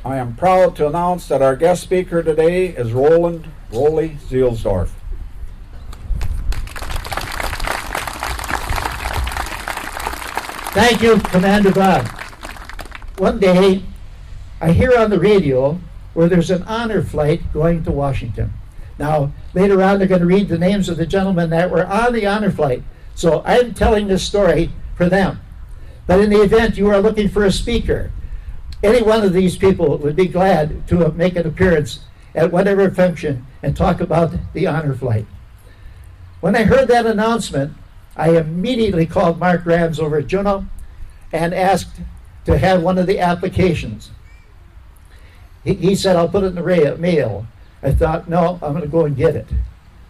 I am proud to announce that our guest speaker today is Roland Rollie Zuelsdorf. Thank you, Commander Bob. One day, I hear on the radio where there's an honor flight going to Washington. Now, later on, they're going to read the names of the gentlemen that were on the honor flight. So I'm telling this story for them. But in the event you are looking for a speaker, any one of these people would be glad to make an appearance at whatever function and talk about the honor flight. When I heard that announcement, I immediately called Mark Rams over at Juneau and asked to have one of the applications. He said, I'll put it in the mail. I thought, no, I'm going to go and get it.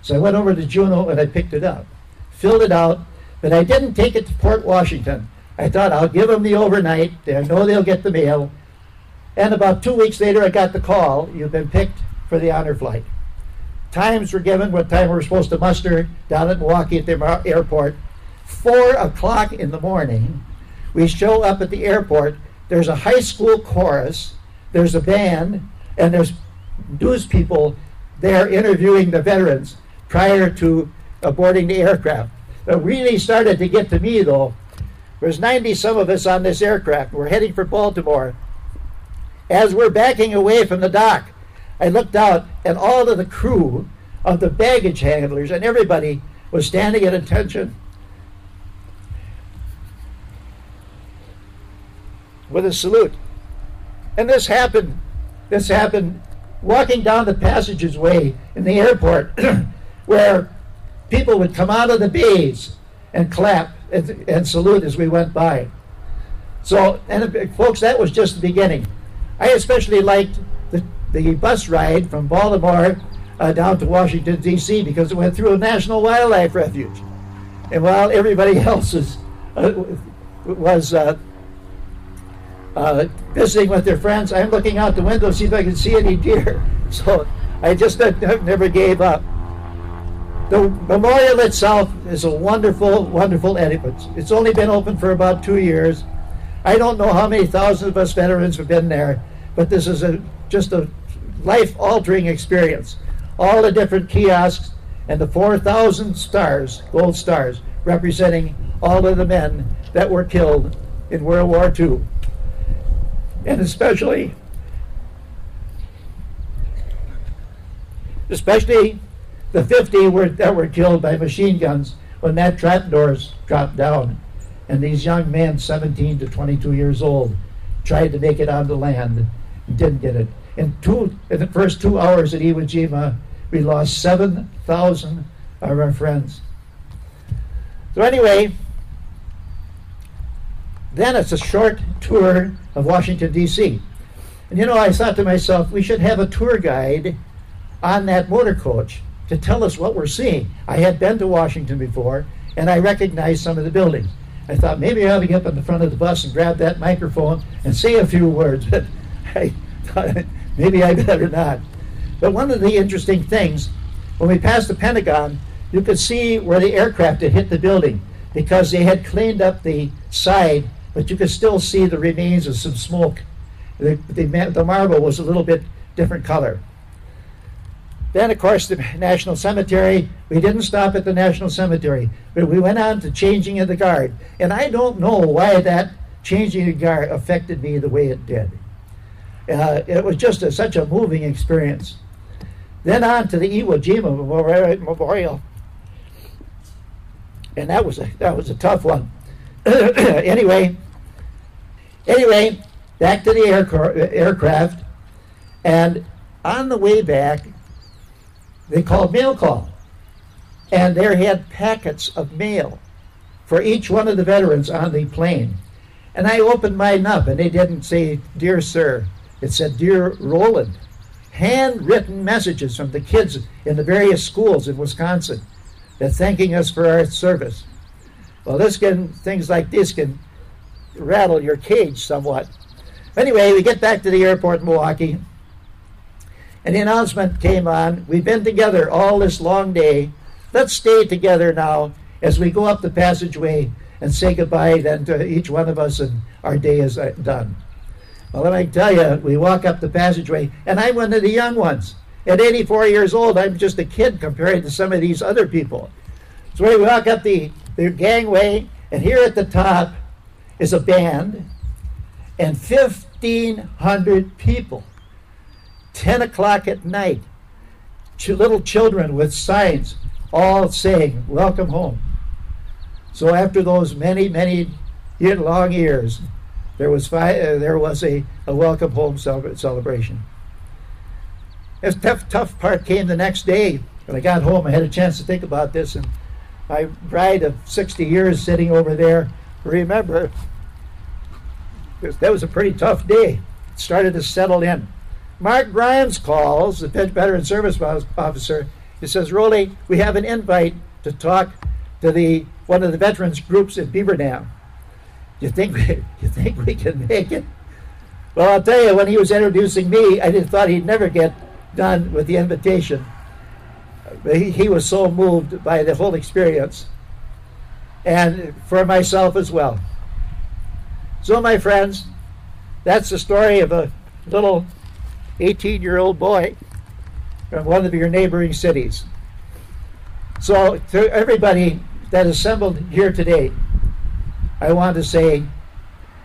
So I went over to Juneau and I picked it up, filled it out, but I didn't take it to Port Washington. I thought I'll give them the overnight. I know they'll get the mail. And about 2 weeks later, I got the call. You've been picked for the honor flight. Times were given, what time we were supposed to muster down at Milwaukee at the airport. 4 o'clock in the morning, we show up at the airport. There's a high school chorus, there's a band, and there's news people there interviewing the veterans prior to boarding the aircraft. It really started to get to me, though. There's 90-some of us on this aircraft. We're heading for Baltimore. As we're backing away from the dock, I looked out, and all of the crew of the baggage handlers and everybody was standing at attention with a salute. And this happened walking down the passageway in the airport where people would come out of the bays and clap and salute as we went by. So, and folks, that was just the beginning. I especially liked the bus ride from Baltimore down to Washington, D.C. because it went through a National Wildlife Refuge. And while everybody else was visiting with their friends, I'm looking out the window to see if I can see any deer. So I just never gave up. The memorial itself is a wonderful, wonderful edifice. It's only been open for about 2 years. I don't know how many thousands of us veterans have been there, but this is just a life-altering experience. All the different kiosks and the 4,000 stars, gold stars, representing all of the men that were killed in World War II. And especially the 50 that were killed by machine guns when that trapdoors dropped down. And these young men, 17 to 22 years old, tried to make it onto land and didn't get it. In the first 2 hours at Iwo Jima, we lost 7,000 of our friends. So anyway, then it's a short tour of Washington, D.C. And I thought to myself, we should have a tour guide on that motor coach to tell us what we're seeing. I had been to Washington before, and I recognized some of the buildings. I thought maybe I ought to get up in the front of the bus and grab that microphone and say a few words, but I thought maybe I better not. But one of the interesting things, when we passed the Pentagon, you could see where the aircraft had hit the building because they had cleaned up the side, but you could still see the remains of some smoke. The marble was a little bit different color. Then, of course, the National Cemetery. We didn't stop at the National Cemetery, but we went on to changing of the guard. And I don't know why that changing of guard affected me the way it did. It was just such a moving experience. Then on to the Iwo Jima Memorial. And that was a tough one. Anyway, back to the aircraft. And on the way back, they called mail call. And there had packets of mail for each one of the veterans on the plane. And I opened mine up, and they didn't say, "Dear Sir." It said, "Dear Roland." Handwritten messages from the kids in the various schools in Wisconsin. They're thanking us for our service. Well, things like this can rattle your cage somewhat. Anyway, we get back to the airport in Milwaukee. And the announcement came on, we've been together all this long day. Let's stay together now as we go up the passageway and say goodbye then to each one of us, and our day is done. Well, let me tell you, we walk up the passageway, and I'm one of the young ones. At 84 years old, I'm just a kid compared to some of these other people. So we walk up the gangway, and here at the top is a band, and 1,500 people. 10 o'clock at night, little children with signs, all saying, "Welcome home." So after those many, many long years, there was a welcome home celebration. The tough part came the next day. When I got home, I had a chance to think about this, and my bride of 60 years sitting over there, remember, that was a pretty tough day. It started to settle in. Mark Grimes calls, the Veteran Service Officer. He says, "Rollie, we have an invite to talk to one of the veterans groups in Beaver Dam. You think we can make it?" Well, I'll tell you, when he was introducing me, I thought he'd never get done with the invitation. But he was so moved by the whole experience, and for myself as well. So, my friends, that's the story of a little 18-year-old boy from one of your neighboring cities. So, to everybody that assembled here today, I want to say,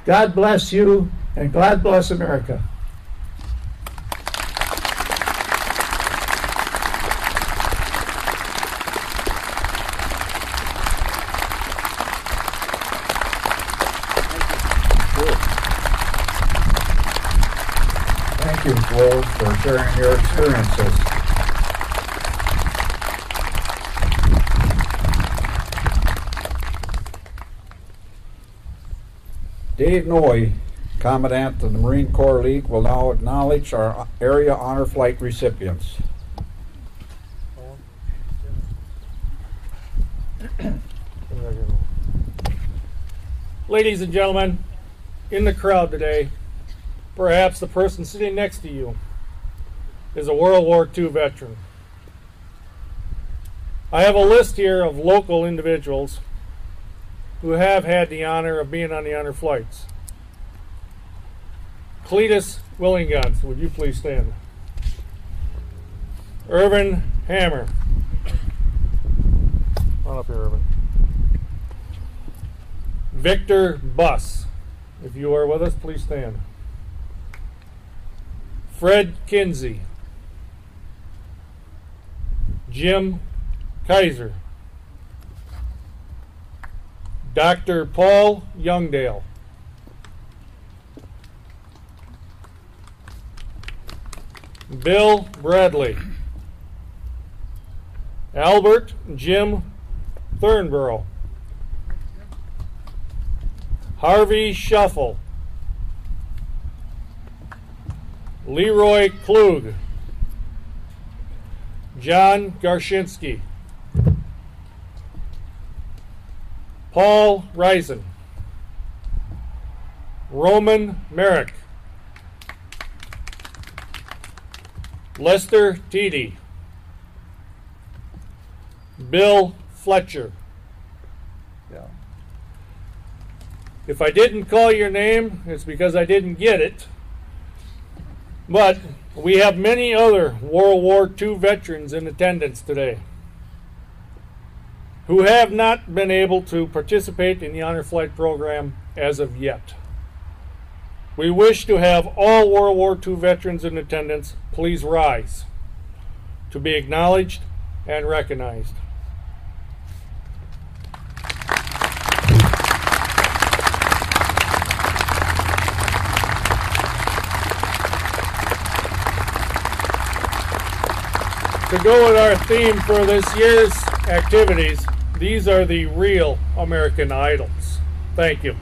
God bless you and God bless America. Thank you, Will, for sharing your experiences. Dave Noy, Commandant of the Marine Corps League, will now acknowledge our Area Honor Flight recipients. Ladies and gentlemen, in the crowd today, perhaps the person sitting next to you is a World War II veteran. I have a list here of local individuals who have had the honor of being on the honor flights. Cletus Willingans, would you please stand? Irvin Hammer. Come on up here, Irvin. Victor Buss. If you are with us, please stand. Fred Kinsey. Jim Kaiser. Dr. Paul Youngdale. Bill Bradley. Albert Jim Thornborough. Harvey Shuffle. Leroy Klug. John Garshinsky. Paul Reisen. Roman Merrick. Lester Teedy. Bill Fletcher. Yeah. If I didn't call your name, it's because I didn't get it. But we have many other World War II veterans in attendance today who have not been able to participate in the Honor Flight program as of yet. We wish to have all World War II veterans in attendance please rise to be acknowledged and recognized. To go with our theme for this year's activities, these are the real American idols. Thank you.